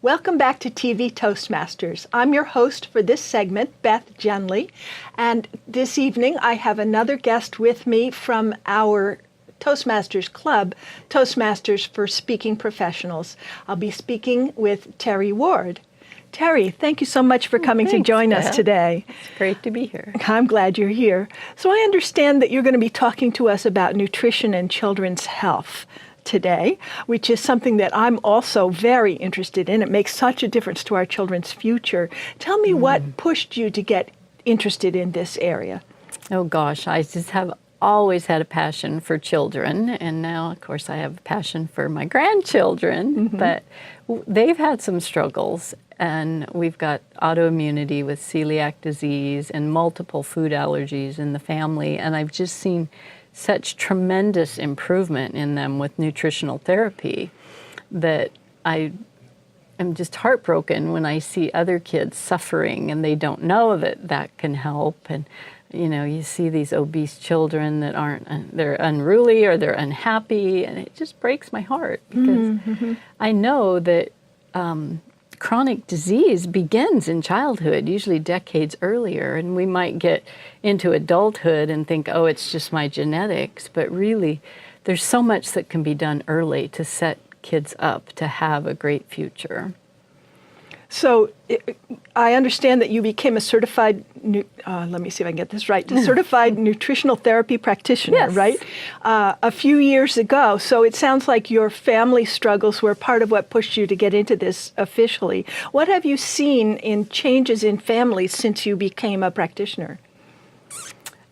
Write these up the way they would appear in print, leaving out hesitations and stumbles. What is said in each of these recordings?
Welcome back to TV Toastmasters. I'm your host for this segment, Beth Genley, and this evening I have another guest with me from our Toastmasters Club, Toastmasters for Speaking Professionals. I'll be speaking with Terri Ward. Terri, thank you so much for coming to join us today. It's great to be here. I'm glad you're here. So I understand that you're going to be talking to us about nutrition and children's health today, which is something that I'm also very interested in. It makes such a difference to our children's future. Tell me what pushed you to get interested in this area? Oh gosh, I just have always had a passion for children, and now of course I have a passion for my grandchildren, but they've had some struggles, and we've got autoimmunity with celiac disease and multiple food allergies in the family, and I've just seen such tremendous improvement in them with nutritional therapy that I am just heartbroken when I see other kids suffering and they don't know that that can help. And you know, you see these obese children that aren't, they're unruly or they're unhappy, and it just breaks my heart because I know that chronic disease begins in childhood, usually decades earlier, and we might get into adulthood and think, oh, it's just my genetics, but really there's so much that can be done early to set kids up to have a great future. So I understand that you became a certified, let me see if I can get this right, certified nutritional therapy practitioner, right? A few years ago. So it sounds like your family struggles were part of what pushed you to get into this officially. What have you seen in changes in families since you became a practitioner?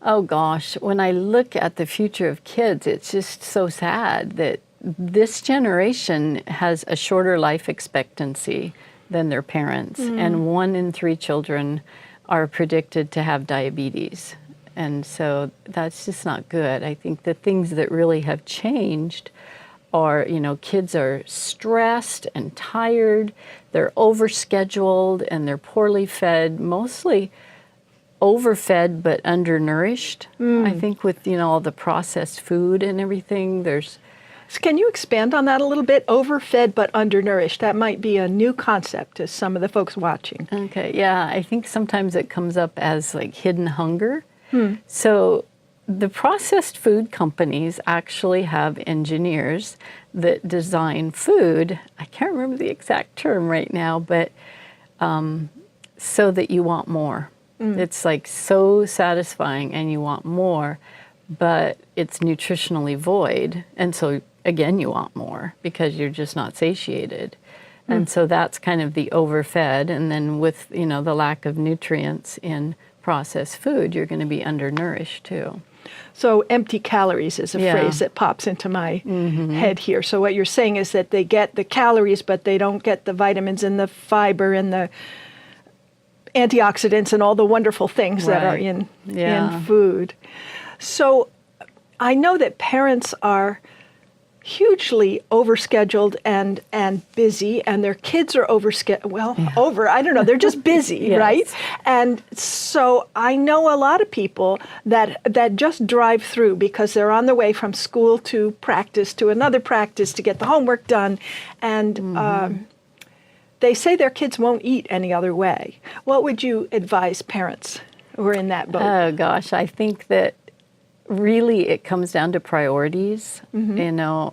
Oh gosh, when I look at the future of kids, it's just so sad that this generation has a shorter life expectancy than their parents, and 1 in 3 children are predicted to have diabetes. And so that's just not good. I think the things that really have changed are, you know, kids are stressed and tired, they're overscheduled, and they're poorly fed, mostly overfed but undernourished. I think with, you know, all the processed food and everything, there's... Can you expand on that a little bit? Overfed but undernourished. That might be a new concept to some of the folks watching. Okay, yeah, I think sometimes it comes up as like hidden hunger. So the processed food companies actually have engineers that design food. I can't remember the exact term right now, but so that you want more. It's like so satisfying and you want more, but it's nutritionally void. And so again, you want more because you're just not satiated. And so that's kind of the overfed. And then with, you know, the lack of nutrients in processed food, you're going to be undernourished too. So empty calories is a phrase that pops into my head here. So what you're saying is that they get the calories, but they don't get the vitamins and the fiber and the antioxidants and all the wonderful things that are in food. So I know that parents are hugely overscheduled and busy, and their kids are I don't know, they're just busy, right? And so I know a lot of people that just drive through because they're on their way from school to practice to another practice to get the homework done, and they say their kids won't eat any other way. What would you advise parents who are in that boat? Oh gosh, I think that really it comes down to priorities. You know,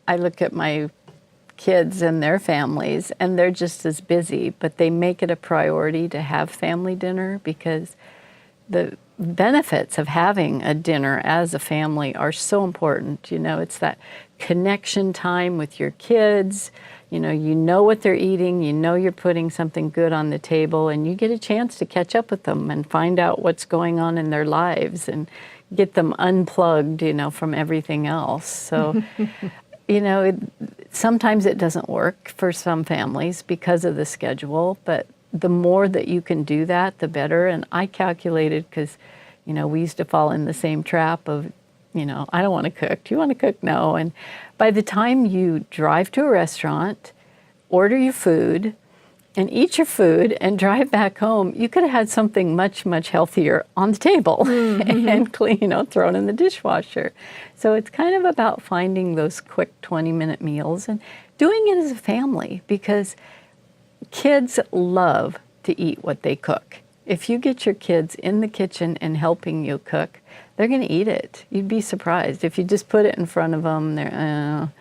I look at my kids and their families and they're just as busy, but they make it a priority to have family dinner because the benefits of having a dinner as a family are so important. You know, it's that connection time with your kids. You know what they're eating, you know you're putting something good on the table, and you get a chance to catch up with them and find out what's going on in their lives and get them unplugged, you know, from everything else. So, you know, sometimes it doesn't work for some families because of the schedule, but the more that you can do that, the better. And I calculated, because, you know, we used to fall in the same trap of, you know, I don't want to cook. Do you want to cook? No. And by the time you drive to a restaurant, order your food, and eat your food and drive back home, you could have had something much, much healthier on the table and clean, you know, thrown in the dishwasher. So it's kind of about finding those quick 20-minute meals and doing it as a family, because kids love to eat what they cook. If you get your kids in the kitchen and helping you cook, they're going to eat it. You'd be surprised. If you just put it in front of them, they're,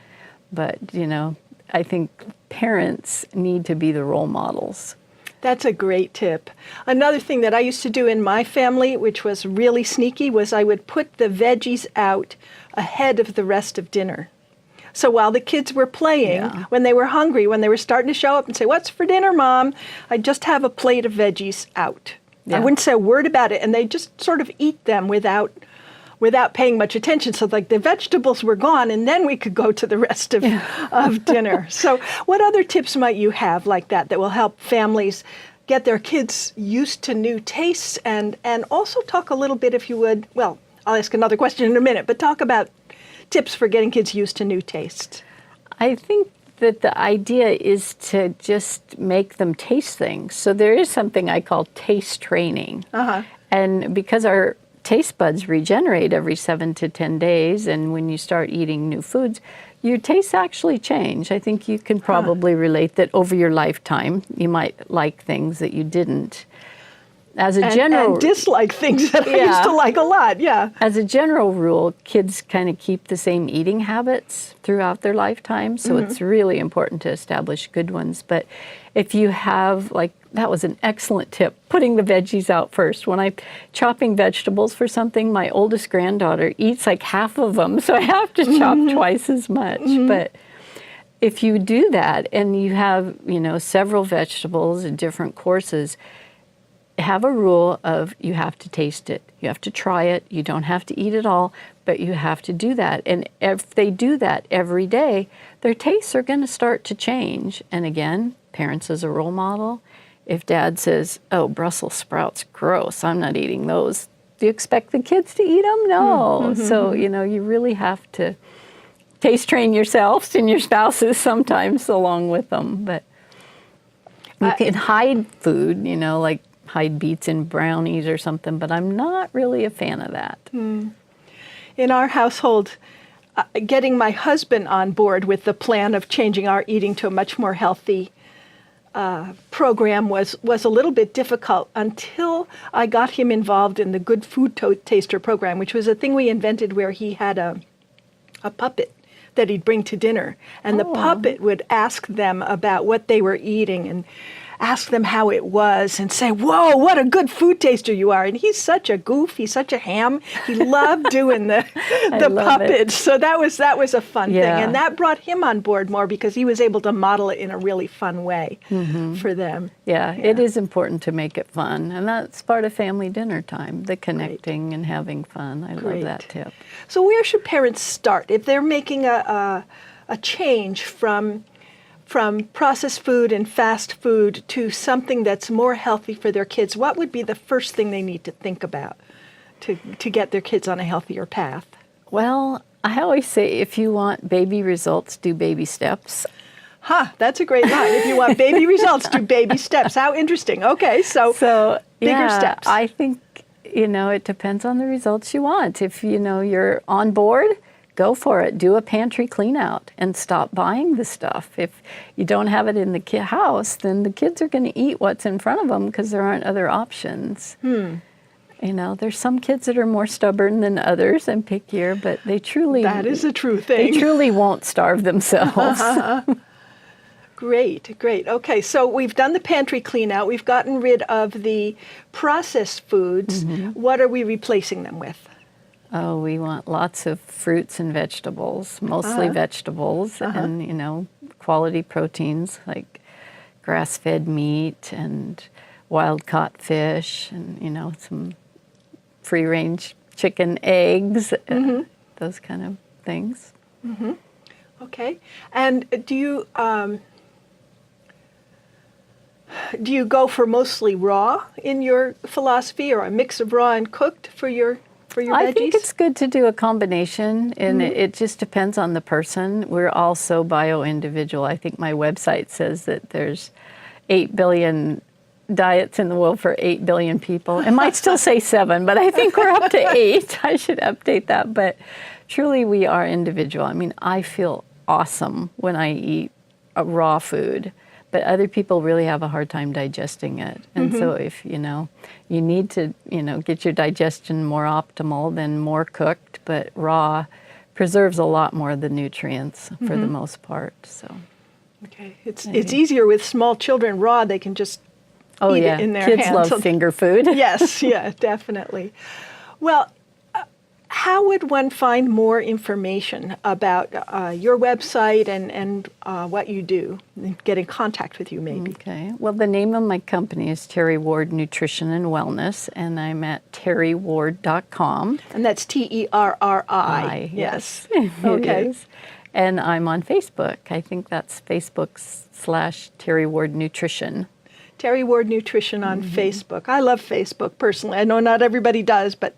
but, you know, I think parents need to be the role models. That's a great tip. Another thing that I used to do in my family, which was really sneaky, was I would put the veggies out ahead of the rest of dinner. So while the kids were playing, when they were hungry, when they were starting to show up and say, "What's for dinner, Mom?" I'd just have a plate of veggies out. I wouldn't say a word about it, and they just sort of eat them without paying much attention. So like the vegetables were gone, and then we could go to the rest of dinner. So what other tips might you have like that will help families get their kids used to new tastes, and also talk a little bit, if you would, well, I'll ask another question in a minute, but talk about tips for getting kids used to new tastes. I think that the idea is to just make them taste things. So there is something I call taste training. And because our taste buds regenerate every 7 to 10 days, and when you start eating new foods, your tastes actually change. I think you can probably relate that over your lifetime, you might like things that you didn't. As a general, and dislike things that I used to like a lot, As a general rule, kids kind of keep the same eating habits throughout their lifetime, so it's really important to establish good ones. But if you have, like, that was an excellent tip, putting the veggies out first. When I'm chopping vegetables for something, my oldest granddaughter eats like half of them, so I have to chop twice as much. But if you do that and you have, you know, several vegetables in different courses, have a rule of you have to taste it. You have to try it. You don't have to eat it all, but you have to do that. And if they do that every day, their tastes are going to start to change. And again, parents as a role model. If dad says, "Oh, Brussels sprouts, gross, I'm not eating those," do you expect the kids to eat them? No. So, you know, you really have to taste train yourselves and your spouses sometimes along with them. But you can hide food, you know, like hide beets in brownies or something, but I'm not really a fan of that. In our household, getting my husband on board with the plan of changing our eating to a much more healthy program was a little bit difficult until I got him involved in the Good Food Taster program, which was a thing we invented where he had a puppet that he'd bring to dinner, and the puppet would ask them about what they were eating and ask them how it was and say, "Whoa, what a good food taster you are." And he's such a goof, he's such a ham. He loved doing the puppets. So that was a fun thing. And that brought him on board more because he was able to model it in a really fun way for them. Yeah, it is important to make it fun. And that's part of family dinner time, the connecting and having fun. I love that tip. So where should parents start if they're making a change from processed food and fast food to something that's more healthy for their kids? What would be the first thing they need to think about to get their kids on a healthier path? Well, I always say if you want baby results, do baby steps. That's a great line. If you want baby results, do baby steps. How interesting. Okay, so bigger steps. I think, you know, it depends on the results you want. If, you know, you're on board, go for it. Do a pantry clean out and stop buying the stuff. If you don't have it in the house, then the kids are going to eat what's in front of them because there aren't other options. You know, there's some kids that are more stubborn than others and pickier, but they truly... That is a true thing. They truly won't starve themselves. Great. Okay, so we've done the pantry clean out. We've gotten rid of the processed foods. What are we replacing them with? Oh, we want lots of fruits and vegetables, mostly vegetables, and, you know, quality proteins like grass-fed meat and wild-caught fish and, you know, some free-range chicken, eggs, those kind of things. Okay. And do you go for mostly raw in your philosophy, or a mix of raw and cooked for your veggies? I think it's good to do a combination, and it just depends on the person. We're all so bio-individual. I think my website says that there's 8 billion diets in the world for 8 billion people. It might still say 7, but I think we're up to 8. I should update that. But truly, we are individual. I mean, I feel awesome when I eat raw food. but other people really have a hard time digesting it. And so if, you need to, get your digestion more optimal, then more cooked, but raw preserves a lot more of the nutrients for the most part. So, okay, it's easier with small children. Raw, they can just eat it in their kids hands. love finger food. Yes, yeah, definitely. Well, how would one find more information about your website and what you do? Get in contact with you, maybe. Okay. Well, the name of my company is Terri Ward Nutrition and Wellness, and I'm at terriward.com. And that's Terri. Yes. Okay. It is. And I'm on Facebook. I think that's Facebook/Terri Ward Nutrition. Terri Ward Nutrition on Facebook. I love Facebook personally. I know not everybody does, but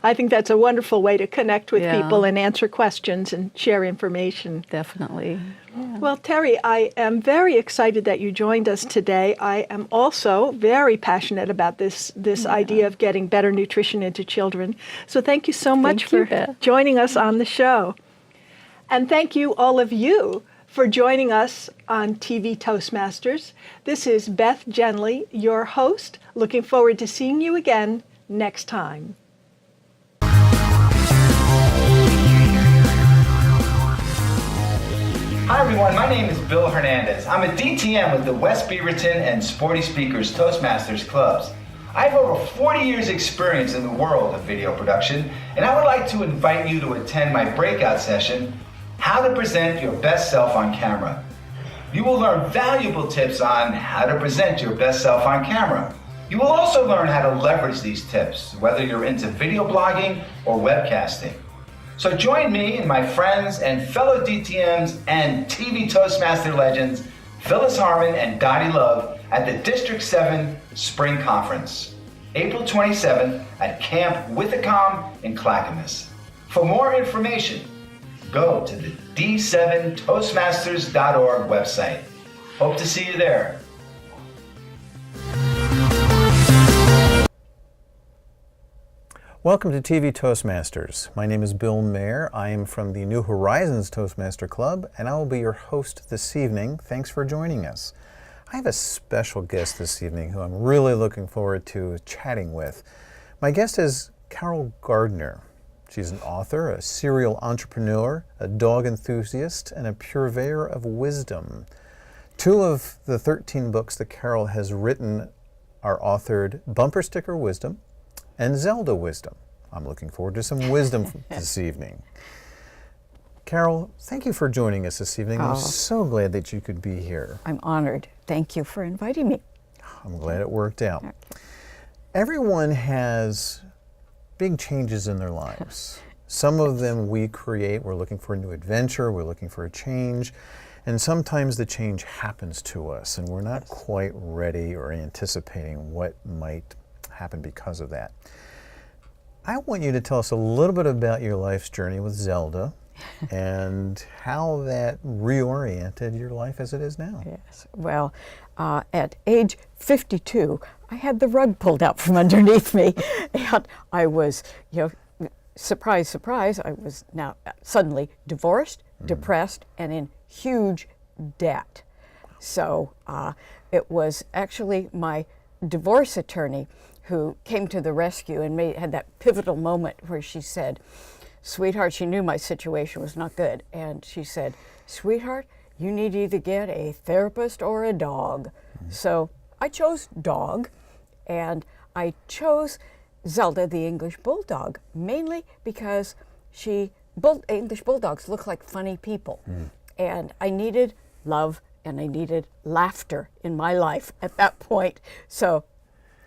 I think that's a wonderful way to connect with people and answer questions and share information. Definitely. Yeah. Well, Terri, I am very excited that you joined us today. I am also very passionate about this idea of getting better nutrition into children. So thank you so much for joining us on the show. And thank you, all of you, for joining us on TV Toastmasters. This is Beth Genley, your host. Looking forward to seeing you again next time. Hi everyone, my name is Bill Hernandez. I'm a DTM with the West Beaverton and Sporty Speakers Toastmasters clubs. I have over 40 years experience in the world of video production, and I would like to invite you to attend my breakout session, How to Present Your Best Self on Camera. You will learn valuable tips on how to present your best self on camera. You will also learn how to leverage these tips, whether you're into video blogging or webcasting. So join me and my friends and fellow DTMs and TV Toastmaster legends, Phyllis Harmon and Dottie Love, at the District 7 Spring Conference, April 27th at Camp Withacom in Clackamas. For more information, go to the d7toastmasters.org website. Hope to see you there. Welcome to TV Toastmasters. My name is Bill Maher. I am from the New Horizons Toastmaster Club, and I will be your host this evening. Thanks for joining us. I have a special guest this evening who I'm really looking forward to chatting with. My guest is Carol Gardner. She's an author, a serial entrepreneur, a dog enthusiast, and a purveyor of wisdom. 2 of the 13 books that Carol has written are authored Bumper Sticker Wisdom and Zelda Wisdom. I'm looking forward to some wisdom this evening. Carol, thank you for joining us this evening. I'm so glad that you could be here. I'm honored. Thank you for inviting me. I'm glad it worked out. Okay. Everyone has big changes in their lives. Some of them we create. We're looking for a new adventure. We're looking for a change. And sometimes the change happens to us and we're not quite ready or anticipating what might happen because of that. I want you to tell us a little bit about your life's journey with Zelda and how that reoriented your life as it is now. Yes. Well, at age 52, I had the rug pulled out from underneath me, and I was, surprise, surprise, I was now suddenly divorced, depressed, and in huge debt. So it was actually my divorce attorney who came to the rescue and had that pivotal moment where she said, "Sweetheart," she knew my situation was not good, and she said, "Sweetheart, you need to either get a therapist or a dog." So I chose dog, and I chose Zelda the English Bulldog, mainly because English Bulldogs look like funny people. And I needed love and I needed laughter in my life at that point. So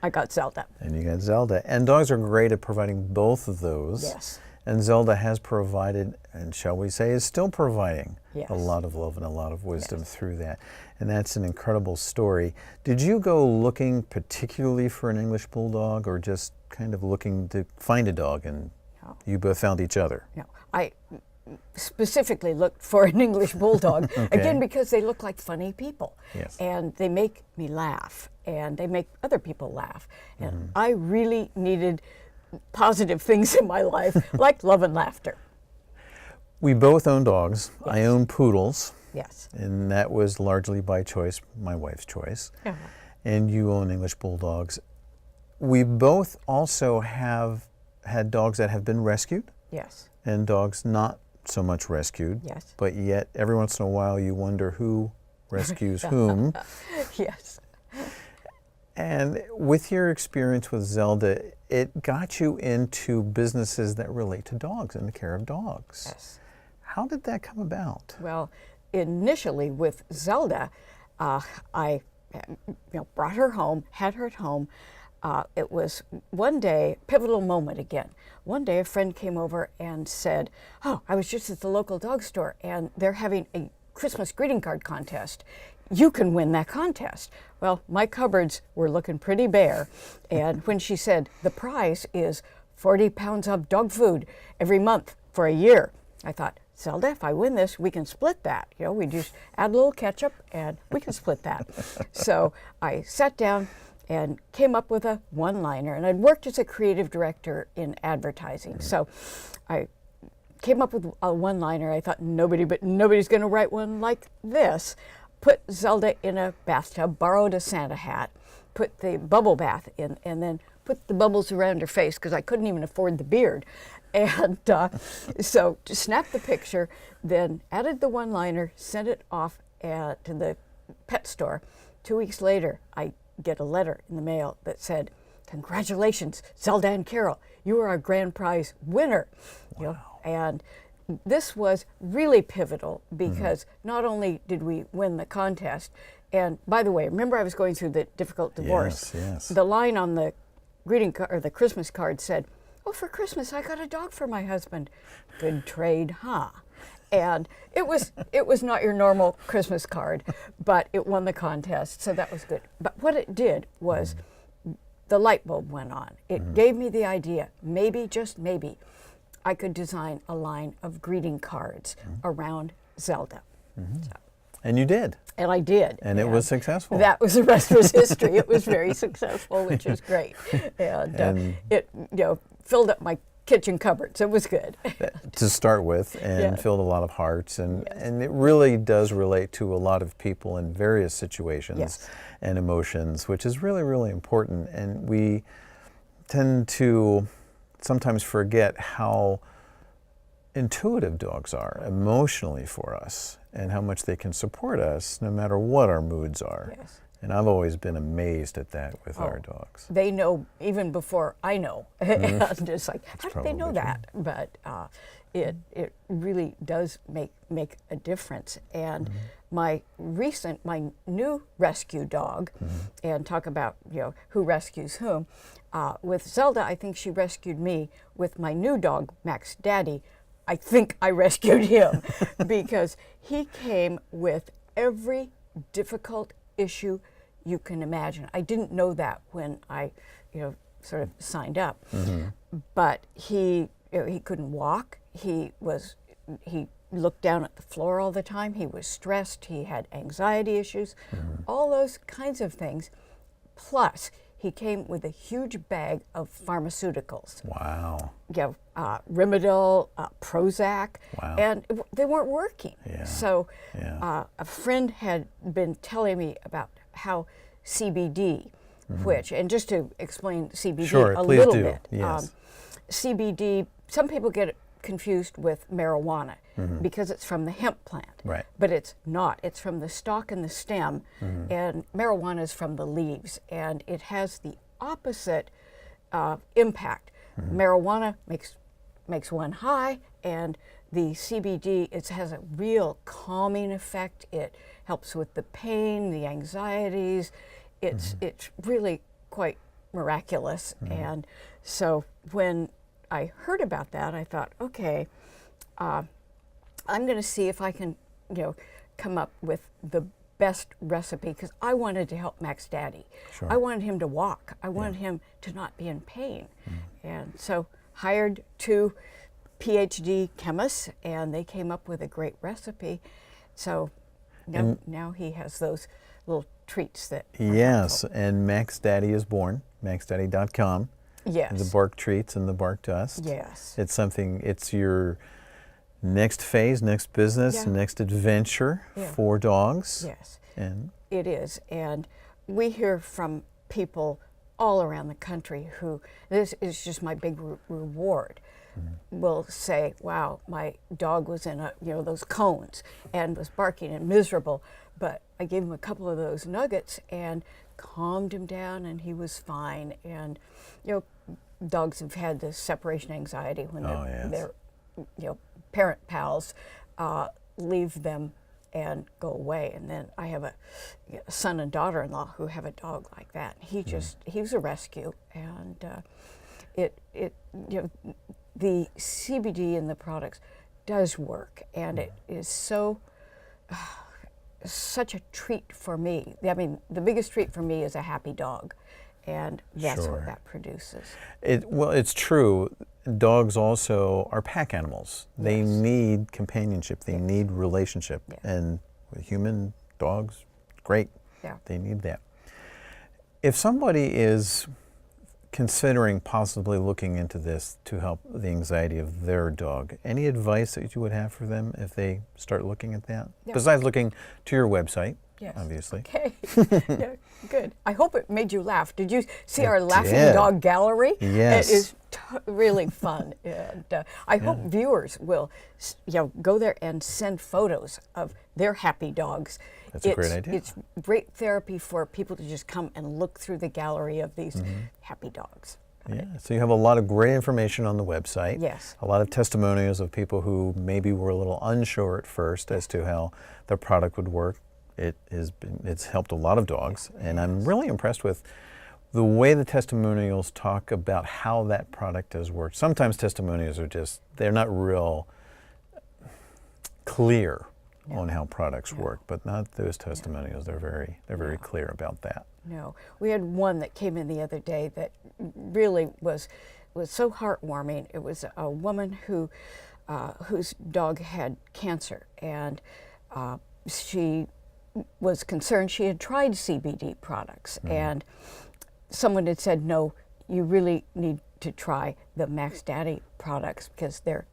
I got Zelda. And you got Zelda. And dogs are great at providing both of those. Yes. And Zelda has provided, and shall we say, is still providing Yes. a lot of love and a lot of wisdom through that. And that's an incredible story. Did you go looking particularly for an English Bulldog or just kind of looking to find a dog and you both found each other? No, I specifically looked for an English Bulldog, again, because they look like funny people. Yes. And they make me laugh, and they make other people laugh. And I really needed positive things in my life, like love and laughter. We both own dogs. Yes. I own poodles, Yes. and that was largely by choice, my wife's choice. Uh-huh. And you own English bulldogs. We both also have had dogs that have been rescued Yes. and dogs not so much rescued. Yes. But yet, every once in a while, you wonder who rescues whom. Yes. And with your experience with Zelda, it got you into businesses that relate to dogs and the care of dogs. Yes. How did that come about? Well, initially with Zelda, I brought her home, had her at home. It was one day, pivotal moment again. One day a friend came over and said, "Oh, I was just at the local dog store and they're having a Christmas greeting card contest. You can win that contest." Well, my cupboards were looking pretty bare. And when she said, "The prize is 40 pounds of dog food every month for a year," I thought, "Zelda, if I win this, we can split that. We just add a little ketchup and we can split that." So I sat down and came up with a one-liner. And I'd worked as a creative director in advertising. So I came up with a one-liner. I thought, nobody's going to write one like this. Put Zelda in a bathtub, borrowed a Santa hat, put the bubble bath in, and then put the bubbles around her face because I couldn't even afford the beard. And so to snap the picture, then added the one-liner, sent it off to the pet store. 2 weeks later, I get a letter in the mail that said, "Congratulations, Zelda and Carol, you are a grand prize winner." Wow. And this was really pivotal because not only did we win the contest, and by the way, remember I was going through the difficult divorce. Yes. The line on the greeting card or the Christmas card said, "Oh, for Christmas I got a dog for my husband." Good trade, huh? And it was not your normal Christmas card, but it won the contest, so that was good. But what it did was the light bulb went on. It gave me the idea, maybe, just maybe, I could design a line of greeting cards around Zelda. So, And you did. and I did. And it was successful. That was the rest was history. It was very successful, which is great. And it filled up my kitchen cupboards. It was good. To start with, and filled a lot of hearts, and it really does relate to a lot of people in various situations and emotions, which is really, really important. And we tend to sometimes forget how intuitive dogs are emotionally for us and how much they can support us no matter what our moods are. Yes. And I've always been amazed at that with our dogs. They know even before I know. I'm just like, how did they know probably that? But it really does make a difference. And my new rescue dog, and talk about who rescues whom. With Zelda, I think she rescued me. With my new dog, Max Daddy, I think I rescued him because he came with every difficult issue you can imagine. I didn't know that when I, sort of signed up. But he couldn't walk. He looked down at the floor all the time. He was stressed. He had anxiety issues, all those kinds of things. Plus, he came with a huge bag of pharmaceuticals. Wow. Rimadyl, Prozac, Wow. and they weren't working. Yeah. So Yeah. a friend had been telling me about how CBD, which, and just to explain CBD Sure, a please little do. bit. Yes. CBD, some people get it confused with marijuana because it's from the hemp plant. Right. But it's not. It's from the stalk and the stem, and marijuana is from the leaves, and it has the opposite impact. Marijuana makes one high, and the CBD has a real calming effect. It helps with the pain, the anxieties. It's really quite miraculous. And so when I heard about that, I thought, okay, I'm going to see if I can, come up with the best recipe, because I wanted to help Max Daddy. Sure. I wanted him to walk. I wanted him to not be in pain. And so hired 2 PhD chemists, and they came up with a great recipe. So now he has those little treats that are Yes, helpful. and Max Daddy is born, maxdaddy.com. Yes. The bark treats and the bark dust. Yes. It's something, it's your next phase, next business, Yeah. next adventure Yeah. for dogs. Yes, And it is. And we hear from people all around the country who, this is just my big reward, will say, wow, my dog was in those cones and was barking and miserable, but I gave him a couple of those nuggets and calmed him down and he was fine. And, dogs have had this separation anxiety when their parent pals leave them and go away. And then I have a son and daughter-in-law who have a dog like that. He was a rescue, and the CBD in the products does work, and it is such a treat for me. I mean, the biggest treat for me is a happy dog, and that's Sure. what that produces. Well, it's true. Dogs also are pack animals. They Yes. need companionship. They need relationship. Yeah. And with human dogs, great. Yeah. They need that. If somebody is considering possibly looking into this to help the anxiety of their dog, any advice that you would have for them if they start looking at that? Yeah. Besides looking to your website, Yes. obviously. Okay. Yeah, good. I hope it made you laugh. Did you see our It laughing did. dog gallery? Yes. It is really fun. And I hope viewers will go there and send photos of their happy dogs. That's a great idea. It's great therapy for people to just come and look through the gallery of these happy dogs. Yeah, so you have a lot of great information on the website. Yes. A lot of testimonials of people who maybe were a little unsure at first as to how the product would work. It's helped a lot of dogs, and I'm really impressed with the way the testimonials talk about how that product has worked. Sometimes testimonials are they're not real clear on how products work, but not those testimonials. They're very clear about that. No, we had one that came in the other day that really was so heartwarming. It was a woman whose dog had cancer, and she was concerned. She had tried CBD products, and someone had said, no, you really need to try the Max Daddy products because they're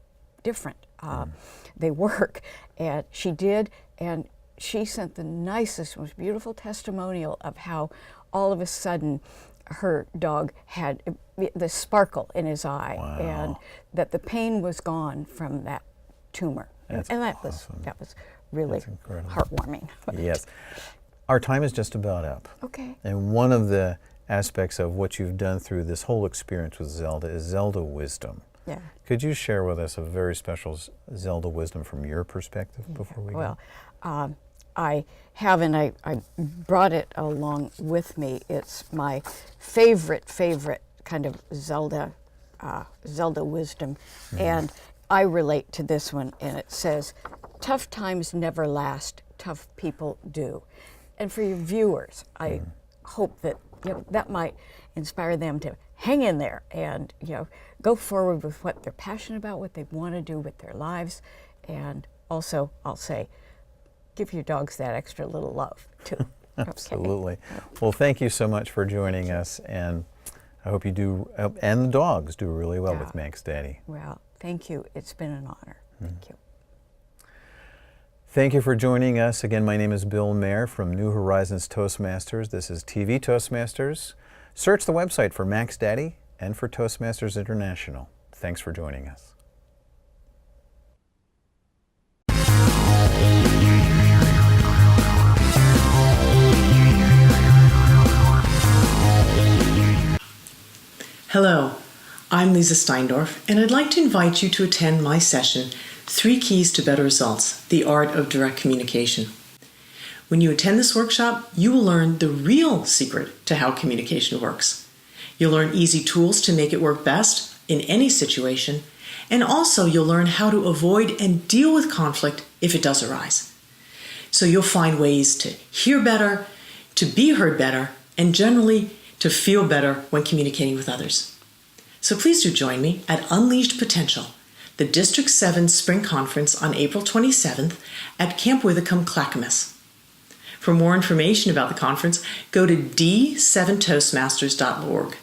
different. They work. And she did, and she sent the nicest, most beautiful testimonial of how all of a sudden her dog had the sparkle in his eye. Wow. And that the pain was gone from that tumor. That's and that awesome. was really That's incredible. heartwarming. Yes. Our time is just about up. Okay. And one of the aspects of what you've done through this whole experience with Zelda is Zelda wisdom. Yeah. Could you share with us a very special Zelda wisdom from your perspective before we go? Well, I have, and I brought it along with me. It's my favorite kind of Zelda wisdom, and I relate to this one. And it says, "Tough times never last. Tough people do." And for your viewers, I hope that that might inspire them to hang in there and go forward with what they're passionate about, what they want to do with their lives, and also I'll say, give your dogs that extra little love too. Absolutely. Well, thank you so much for joining us, and I hope you do, and the dogs do really well with Max Daddy. Well, thank you. It's been an honor. Thank you. Thank you for joining us. Again, my name is Bill Maher from New Horizons Toastmasters. This is TV Toastmasters. Search the website for Max Daddy and for Toastmasters International. Thanks for joining us. Hello, I'm Lisa Steindorf, and I'd like to invite you to attend my session, 3 Keys to Better Results, The Art of Direct Communication. When you attend this workshop, you will learn the real secret to how communication works. You'll learn easy tools to make it work best in any situation, and also you'll learn how to avoid and deal with conflict if it does arise. So you'll find ways to hear better, to be heard better, and generally to feel better when communicating with others. So please do join me at Unleashed Potential, the District 7 Spring Conference on April 27th at Camp Withycombe, Clackamas. For more information about the conference, go to d7toastmasters.org.